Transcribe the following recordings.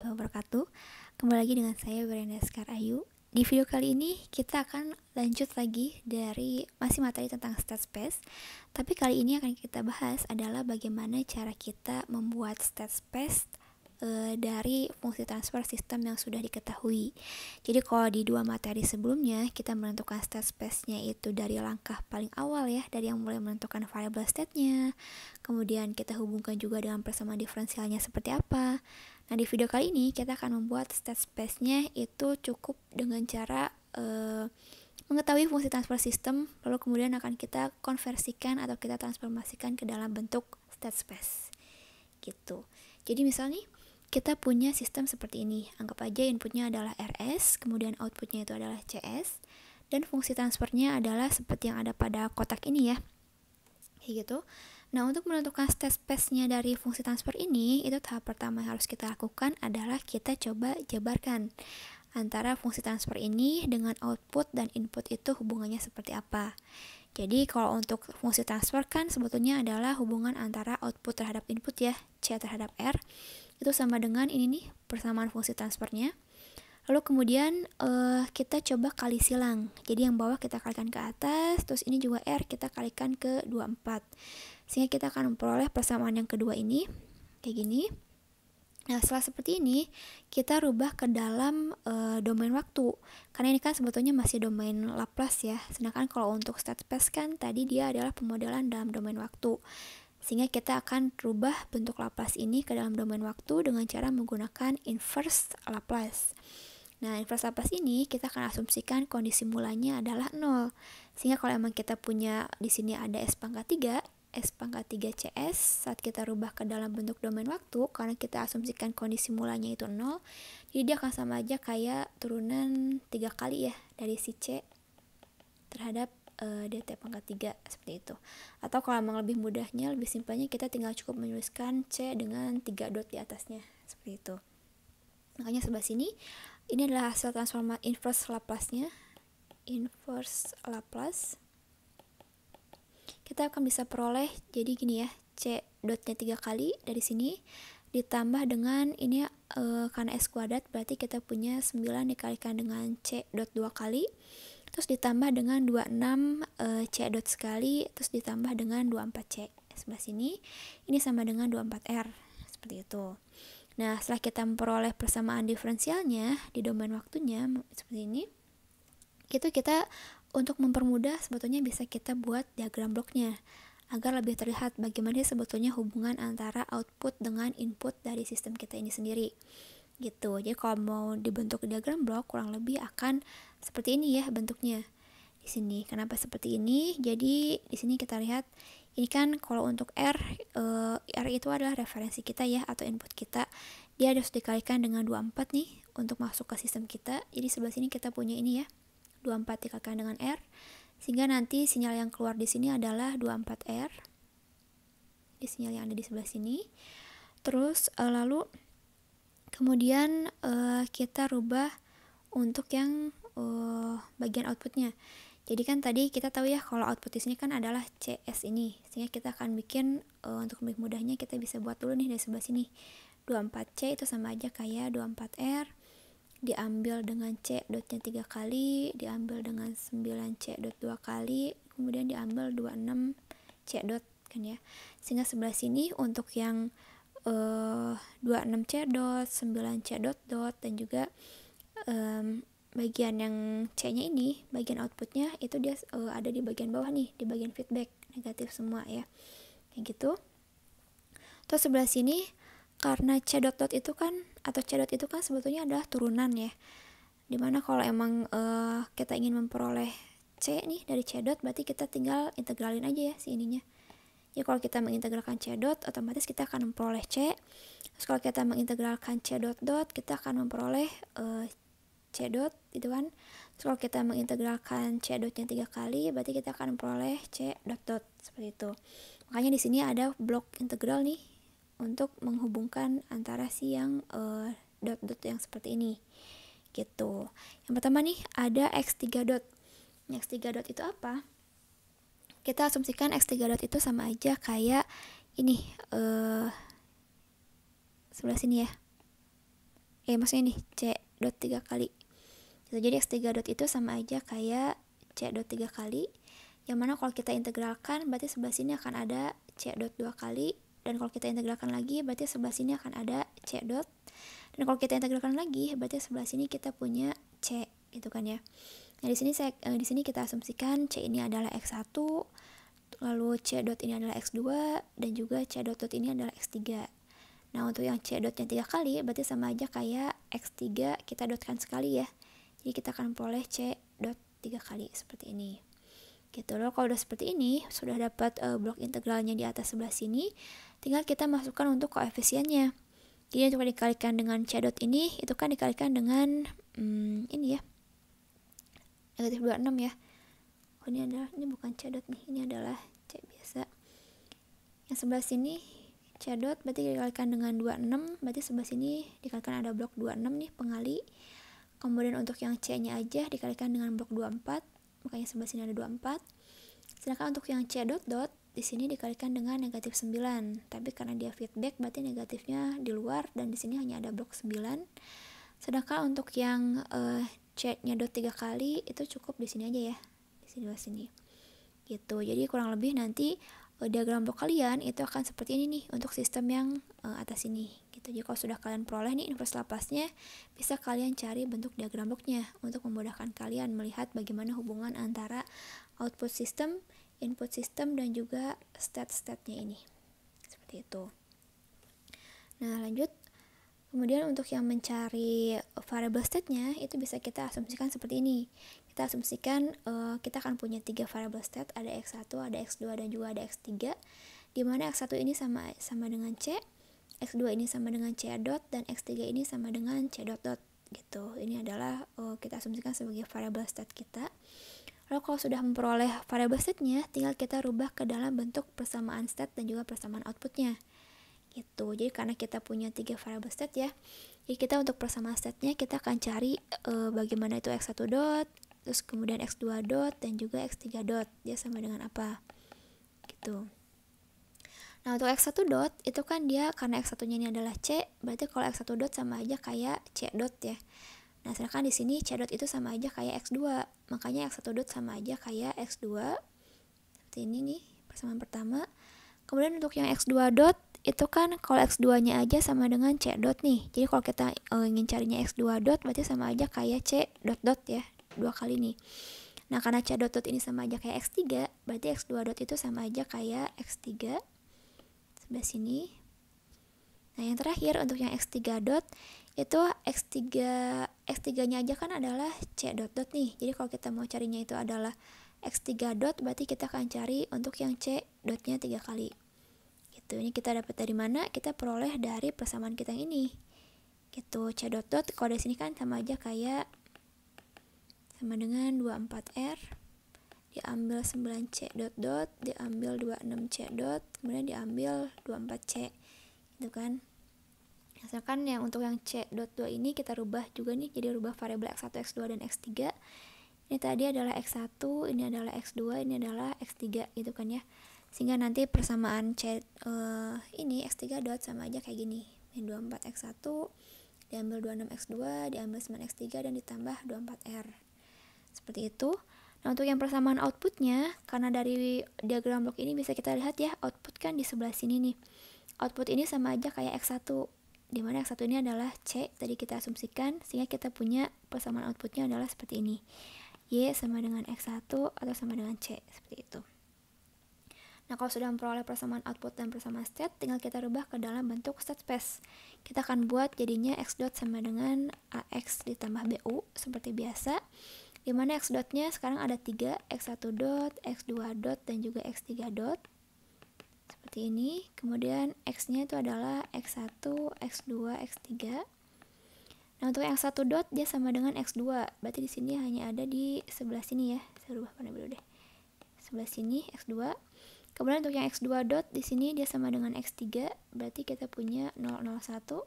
warahmatullahi wabarakatuh. Kembali lagi dengan saya Brenda Sekar Ayu. Di video kali ini kita akan lanjut lagi dari masih materi tentang state space. Tapi kali ini akan kita bahas adalah bagaimana cara kita membuat state space dari fungsi transfer sistem yang sudah diketahui. Jadi kalau di dua materi sebelumnya kita menentukan state space-nya itu dari langkah paling awal ya, dari yang mulai menentukan variable state-nya, kemudian kita hubungkan juga dengan persamaan diferensialnya seperti apa. Nah di video kali ini kita akan membuat state space-nya itu cukup dengan cara mengetahui fungsi transfer sistem, lalu kemudian akan kita konversikan atau kita transformasikan ke dalam bentuk state space gitu. Jadi misalnya kita punya sistem seperti ini. Anggap aja inputnya adalah RS, kemudian outputnya itu adalah CS, dan fungsi transfernya adalah seperti yang ada pada kotak ini ya. Kayak gitu. Nah, untuk menentukan state space-nya dari fungsi transfer ini, itu tahap pertama yang harus kita lakukan adalah kita coba jabarkan antara fungsi transfer ini dengan output dan input itu hubungannya seperti apa. Jadi kalau untuk fungsi transfer kan sebetulnya adalah hubungan antara output terhadap input ya, C terhadap R, itu sama dengan ini nih, persamaan fungsi transfernya. Lalu kemudian kita coba kali silang. Jadi yang bawah kita kalikan ke atas, terus ini juga R kita kalikan ke 24. Sehingga kita akan memperoleh persamaan yang kedua ini, kayak gini. Nah setelah seperti ini, kita rubah ke dalam domain waktu. Karena ini kan sebetulnya masih domain Laplace ya. Sedangkan kalau untuk state space kan tadi dia adalah pemodelan dalam domain waktu. Sehingga kita akan rubah bentuk Laplace ini ke dalam domain waktu dengan cara menggunakan inverse Laplace. Nah, inverse Laplace ini kita akan asumsikan kondisi mulanya adalah 0. Sehingga kalau emang kita punya di sini ada S pangkat 3 CS, saat kita rubah ke dalam bentuk domain waktu, karena kita asumsikan kondisi mulanya itu 0, jadi dia akan sama aja kayak turunan 3 kali ya, dari si C terhadap dt pangkat 3 seperti itu. Atau kalau memang lebih mudahnya, lebih simpelnya kita tinggal cukup menuliskan C dengan 3 dot di atasnya seperti itu. Makanya sebelah sini ini adalah hasil transformasi inverse Laplace-nya. Inverse Laplace kita akan bisa peroleh jadi gini ya, C dotnya 3 kali dari sini ditambah dengan ini karena S kuadrat berarti kita punya 9 dikalikan dengan C dot 2 kali, terus ditambah dengan 26 C dot sekali, terus ditambah dengan 24C sebelah sini, ini sama dengan 24R seperti itu. Nah setelah kita memperoleh persamaan diferensialnya di domain waktunya seperti ini, itu kita untuk mempermudah sebetulnya bisa kita buat diagram bloknya agar lebih terlihat bagaimana sebetulnya hubungan antara output dengan input dari sistem kita ini sendiri gitu. Jadi kalau mau dibentuk diagram blok kurang lebih akan seperti ini ya bentuknya di sini. Kenapa seperti ini? Jadi di sini kita lihat ini kan kalau untuk R itu adalah referensi kita ya atau input kita. Dia harus dikalikan dengan 24 nih untuk masuk ke sistem kita. Jadi sebelah sini kita punya ini ya, 24 dikalikan dengan R, sehingga nanti sinyal yang keluar di sini adalah 24R. Di sinyal yang ada di sebelah sini. Terus lalu kemudian kita rubah untuk yang bagian outputnya. Jadi kan tadi kita tahu ya kalau output di sini kan adalah CS ini. Sehingga kita akan bikin untuk lebih mudahnya kita bisa buat dulu nih dari sebelah sini. 24C itu sama aja kayak 24R diambil dengan C dotnya 3 kali, diambil dengan 9C dot 2 kali, kemudian diambil 26C dot kan ya. Sehingga sebelah sini untuk yang 26C dot, 9C dot dot, dan juga bagian yang C-nya ini, bagian outputnya itu dia ada di bagian bawah nih, di bagian feedback, negatif semua ya. Kayak gitu. Terus sebelah sini karena C dot dot itu kan atau C dot itu kan sebetulnya adalah turunan ya. Dimana kalau emang kita ingin memperoleh C nih dari C dot berarti kita tinggal integralin aja ya si ininya. Jadi kalau kita mengintegralkan C dot otomatis kita akan memperoleh C. Terus kalau kita mengintegralkan C dot dot kita akan memperoleh C dot gitu kan. Terus kalau kita mengintegralkan C dotnya 3 kali berarti kita akan memperoleh C dot dot seperti itu. Makanya di sini ada blok integral nih untuk menghubungkan antara si yang dot-dot yang seperti ini gitu. Yang pertama nih ada X3 dot. X3 dot itu apa? Kita asumsikan X3 dot itu sama aja kayak ini sebelah sini ya. maksudnya nih C dot 3 kali gitu. Jadi X3 dot itu sama aja kayak C dot 3 kali, yang mana kalau kita integralkan berarti sebelah sini akan ada C dot 2 kali, dan kalau kita integralkan lagi berarti sebelah sini akan ada C dot, dan kalau kita integralkan lagi berarti sebelah sini kita punya C gitu kan ya. Nah, di sini kita asumsikan C ini adalah X1, lalu C dot ini adalah X2, dan juga C dot dot ini adalah X3. Nah, untuk yang C dotnya 3 kali berarti sama aja kayak X3 kita dotkan sekali ya. Jadi kita akan peroleh C dot 3 kali seperti ini. Gitu loh. Kalau udah seperti ini, sudah dapat blok integralnya di atas sebelah sini, tinggal kita masukkan untuk koefisiennya. Jadi untuk dikalikan dengan C dot ini, itu kan dikalikan dengan ini ya, negatif 26 ya. Oh, ini bukan C dot nih, ini adalah C biasa. Yang sebelah sini C dot berarti dikalikan dengan 26, berarti sebelah sini dikalikan ada blok 26 nih pengali. Kemudian untuk yang C nya aja dikalikan dengan blok 24, makanya sebelah sini ada 24. Sedangkan untuk yang C dot dot di sini dikalikan dengan negatif 9, tapi karena dia feedback berarti negatifnya di luar, dan di sini hanya ada blok 9. Sedangkan untuk yang C nya dot 3 kali itu cukup di sini aja ya, di sini gitu. Jadi kurang lebih nanti diagram blok kalian itu akan seperti ini nih untuk sistem yang atas ini gitu. Jadi kalau sudah kalian peroleh nih inverse Laplace-nya, bisa kalian cari bentuk diagram bloknya untuk memudahkan kalian melihat bagaimana hubungan antara output system, input system, dan juga state-nya ini. Seperti itu. Nah, lanjut. Kemudian untuk yang mencari variable state-nya itu bisa kita asumsikan seperti ini. Kita asumsikan kita akan punya 3 variable state, ada X1, ada X2, dan juga ada X3, di mana X1 ini sama dengan C, X2 ini sama dengan C dot, dan X3 ini sama dengan C dot dot gitu. Ini adalah kita asumsikan sebagai variable state kita. Lalu kalau sudah memperoleh variable state-nya, tinggal kita rubah ke dalam bentuk persamaan state dan juga persamaan outputnya gitu. Jadi karena kita punya 3 variable state ya, jadi kita untuk persamaan state-nya kita akan cari bagaimana itu X1 dot, terus kemudian X2 dot, dan juga X3 dot, dia sama dengan apa gitu. Nah, untuk X1 dot itu kan dia karena X1 nya ini adalah C, berarti kalau X1 dot sama aja kayak C dot ya. Nah, sedangkan di sini C dot itu sama aja kayak X2, makanya X1 dot sama aja kayak X2 seperti ini nih persamaan pertama. Kemudian untuk yang X2 dot itu kan kalau X2 nya aja sama dengan C dot nih. Jadi kalau kita ingin carinya X2 dot berarti sama aja kayak C dot dot ya, 2 kali nih. Nah, karena C dot dot ini sama aja kayak X3, berarti X2 dot itu sama aja kayak X3 sebelah sini. Nah, yang terakhir untuk yang X3 dot itu X3 nya aja kan adalah C dot dot nih. Jadi kalau kita mau carinya itu adalah X3 dot, berarti kita akan cari untuk yang C dotnya 3 kali gitu. Ini kita dapat dari mana? Kita peroleh dari persamaan kita yang ini gitu. C dot dot kalau di sini kan sama aja kayak sama dengan 24R diambil 9C dot dot, diambil 26C dot, kemudian diambil 24C gitu kan. Misalkan yang untuk yang C dot 2 ini kita rubah juga nih, jadi rubah variabel X1, X2, dan X3. Ini tadi adalah X1, ini adalah X2, ini adalah X3 gitu kan ya. Sehingga nanti persamaan C ini X3 dot sama aja kayak gini. Min 24X1 diambil 26X2, diambil 9X3, dan ditambah 24R. Seperti itu. Nah, untuk yang persamaan outputnya, karena dari diagram blok ini bisa kita lihat ya, output kan di sebelah sini nih. Output ini sama aja kayak X1, dimana X1 ini adalah C, tadi kita asumsikan, sehingga kita punya persamaan outputnya adalah seperti ini. Y sama dengan X1 atau sama dengan C, seperti itu. Nah, kalau sudah memperoleh persamaan output dan persamaan state, tinggal kita rubah ke dalam bentuk state space. Kita akan buat jadinya X dot sama dengan AX ditambah BU, seperti biasa. Dimana X dotnya sekarang ada 3, X1 dot, X2 dot, dan juga X3 dot. Seperti ini. Kemudian X-nya itu adalah X1, X2, X3. Nah, untuk X1 dot dia sama dengan X2. Berarti di sini hanya ada di sebelah sini ya. Saya rubah warna biru deh. Sebelah sini X2. Kemudian untuk yang X2 dot di sini dia sama dengan X3. Berarti kita punya 001.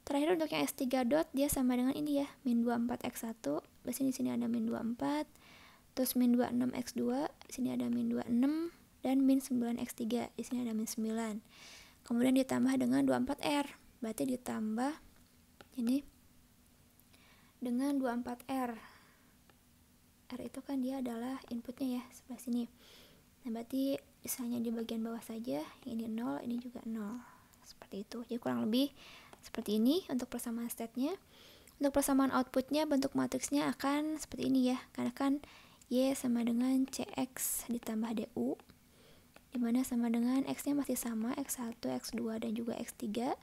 Terakhir untuk yang X3 dot dia sama dengan ini ya, min 24X1. Berarti di sini ada min 24. Terus min 26X2, di sini ada min 26, dan min 9X3, di sini ada min 9. Kemudian ditambah dengan 24R. Berarti ditambah ini dengan 24R. R itu kan dia adalah inputnya ya, sebelah sini. Nah berarti misalnya di bagian bawah saja, ini 0, ini juga 0, seperti itu. Jadi kurang lebih seperti ini untuk persamaan state-nya. Untuk persamaan outputnya, bentuk matriksnya akan seperti ini ya, karena kan Y sama dengan CX ditambah DU, dimana sama dengan X nya masih sama, X1, X2, dan juga X3.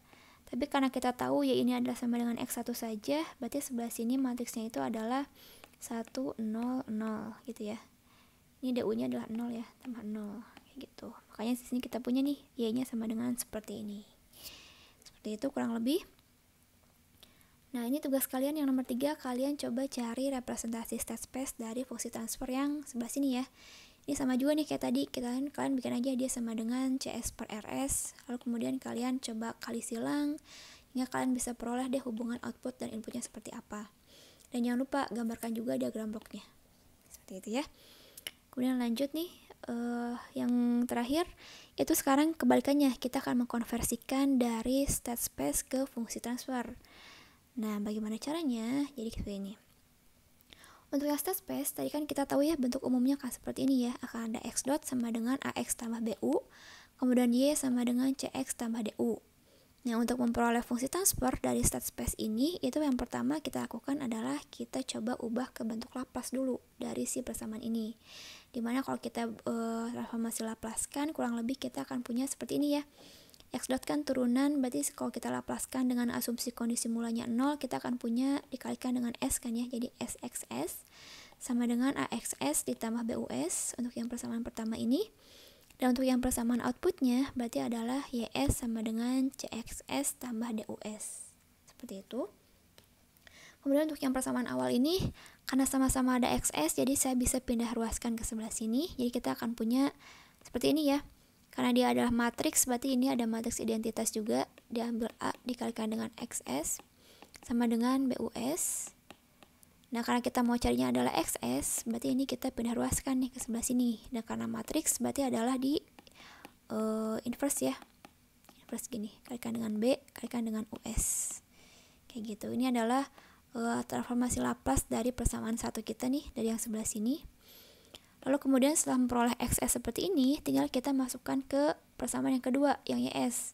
Tapi karena kita tahu Y ini adalah sama dengan X1 saja, berarti sebelah sini matriksnya itu adalah 1, 0, 0 gitu ya. Ini DU nya adalah 0 ya, tambah 0 kayak gitu. Makanya di sini kita punya nih Y nya sama dengan seperti ini. Seperti itu kurang lebih. Nah ini tugas kalian yang nomor 3, kalian coba cari representasi state space dari fungsi transfer yang sebelah sini ya. Ini sama juga nih kayak tadi, kalian bikin aja dia sama dengan CS per RS, lalu kemudian kalian coba kali silang hingga kalian bisa peroleh deh hubungan output dan inputnya seperti apa. Dan jangan lupa gambarkan juga diagram bloknya. Seperti itu ya. Kemudian lanjut nih, yang terakhir itu sekarang kebalikannya, kita akan mengkonversikan dari state space ke fungsi transfer. Nah bagaimana caranya? Jadi seperti ini. Untuk yang state space, tadi kan kita tahu ya bentuk umumnya akan seperti ini ya, akan ada X dot sama dengan AX tambah BU, kemudian Y sama dengan CX tambah DU. Nah untuk memperoleh fungsi transfer dari state space ini, itu yang pertama kita lakukan adalah kita coba ubah ke bentuk Laplace dulu dari si persamaan ini. Dimana kalau kita transformasi Laplace-kan, kurang lebih kita akan punya seperti ini ya. X dot kan turunan, berarti kalau kita Laplace-kan dengan asumsi kondisi mulanya 0, kita akan punya dikalikan dengan S kan ya, jadi SXS sama dengan AXS ditambah BUS untuk yang persamaan pertama ini. Dan untuk yang persamaan outputnya berarti adalah YS sama dengan CXS tambah DUS. Seperti itu. Kemudian untuk yang persamaan awal ini, karena sama-sama ada XS, jadi saya bisa pindah ruaskan ke sebelah sini. Jadi kita akan punya seperti ini ya. Karena dia adalah matriks, berarti ini ada matriks identitas juga. Diambil A dikalikan dengan XS sama dengan BUS. Nah karena kita mau carinya adalah XS, berarti ini kita pindah ruaskan nih ke sebelah sini. Dan karena matriks berarti adalah di inverse ya, inverse gini, kalikan dengan B, kalikan dengan US, kayak gitu. Ini adalah transformasi Laplace dari persamaan satu kita nih, dari yang sebelah sini. Lalu kemudian setelah memperoleh XS seperti ini, tinggal kita masukkan ke persamaan yang kedua, yang YS.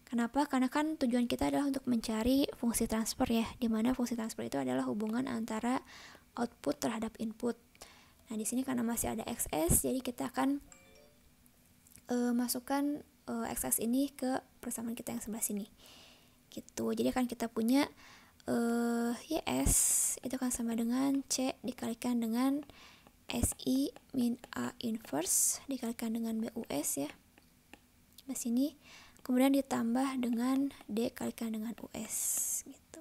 Kenapa? Karena kan tujuan kita adalah untuk mencari fungsi transfer ya, dimana fungsi transfer itu adalah hubungan antara output terhadap input. Nah di sini karena masih ada XS, jadi kita akan masukkan XS ini ke persamaan kita yang sebelah sini. Gitu. Jadi kan kita punya YS itu kan sama dengan C dikalikan dengan SI min A inverse dikalikan dengan BUS ya. Di sini. Kemudian ditambah dengan D kalikan dengan US gitu.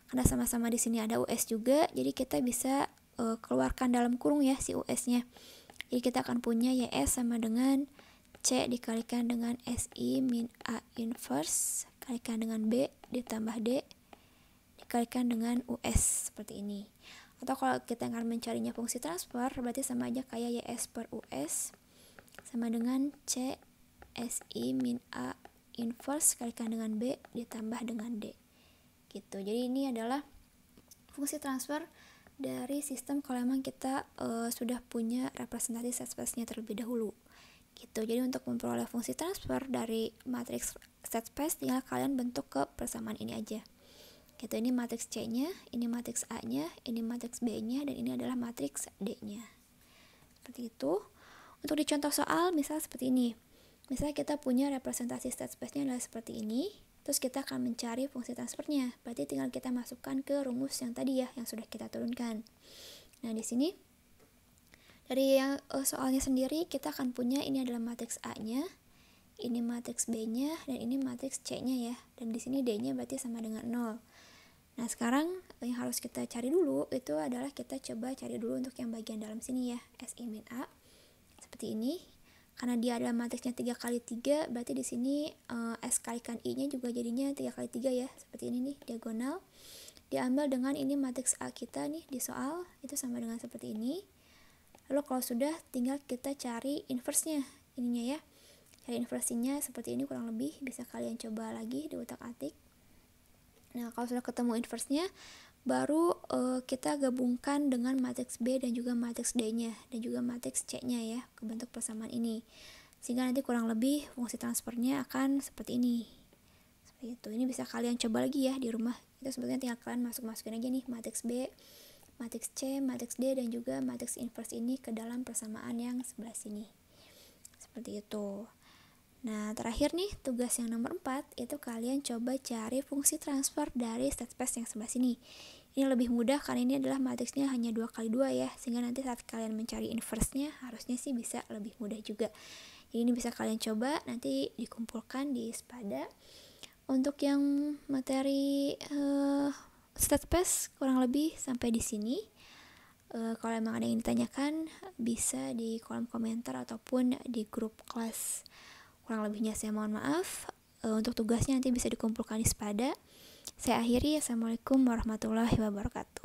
Karena sama-sama di sini ada US juga, jadi kita bisa keluarkan dalam kurung ya si US-nya. Jadi kita akan punya YS sama dengan C dikalikan dengan SI min A inverse kalikan dengan B ditambah D dikalikan dengan US seperti ini. Atau kalau kita akan mencarinya fungsi transfer, berarti sama aja kayak YS per US sama dengan C SI min A inverse kalikan dengan B ditambah dengan D gitu. Jadi ini adalah fungsi transfer dari sistem kalau memang kita sudah punya representasi state space-nya terlebih dahulu gitu. Jadi untuk memperoleh fungsi transfer dari matriks state space, tinggal kalian bentuk ke persamaan ini aja gitu. Ini matriks C-nya, ini matriks A-nya, ini matriks B-nya, dan ini adalah matriks D-nya. Seperti itu. Untuk di contoh soal misal seperti ini. Misalnya kita punya representasi state space-nya adalah seperti ini, terus kita akan mencari fungsi transfernya. Berarti tinggal kita masukkan ke rumus yang tadi ya, yang sudah kita turunkan. Nah, di sini dari yang soalnya sendiri kita akan punya ini adalah matriks A-nya, ini matriks B-nya, dan ini matriks C-nya ya. Dan di sini D-nya berarti sama dengan 0. Nah, sekarang yang harus kita cari dulu itu adalah kita coba cari dulu untuk yang bagian dalam sini ya, SI min A. Seperti ini. Karena dia adalah matriksnya 3 kali 3, berarti di sini S kalikan I-nya juga jadinya 3 kali 3 ya, seperti ini nih, diagonal. Diambil dengan ini matriks A kita nih di soal, itu sama dengan seperti ini. Lalu kalau sudah, tinggal kita cari inverse-nya, ininya ya. Cari inversinya seperti ini kurang lebih, bisa kalian coba lagi di utak-atik. Nah, kalau sudah ketemu inverse-nya, baru kita gabungkan dengan matriks B dan juga matriks D-nya dan juga matriks C-nya ya ke bentuk persamaan ini. Sehingga nanti kurang lebih fungsi transfernya akan seperti ini. Seperti itu. Ini bisa kalian coba lagi ya di rumah. Itu sebetulnya tinggal kalian masukin aja nih matriks B, matriks C, matriks D dan juga matriks inverse ini ke dalam persamaan yang sebelah sini. Seperti itu. Nah, terakhir nih, tugas yang nomor 4, itu kalian coba cari fungsi transfer dari state space yang sebelah sini. Ini lebih mudah karena ini adalah matriksnya hanya 2x2 ya, sehingga nanti saat kalian mencari inverse-nya, harusnya sih bisa lebih mudah juga. Jadi ini bisa kalian coba, nanti dikumpulkan di Spada. Untuk yang materi state space kurang lebih sampai di sini. Kalau emang ada yang ditanyakan, bisa di kolom komentar ataupun di grup kelas. Kurang lebihnya saya mohon maaf. Untuk tugasnya nanti bisa dikumpulkan di Spada. Saya akhiri. Assalamualaikum warahmatullahi wabarakatuh.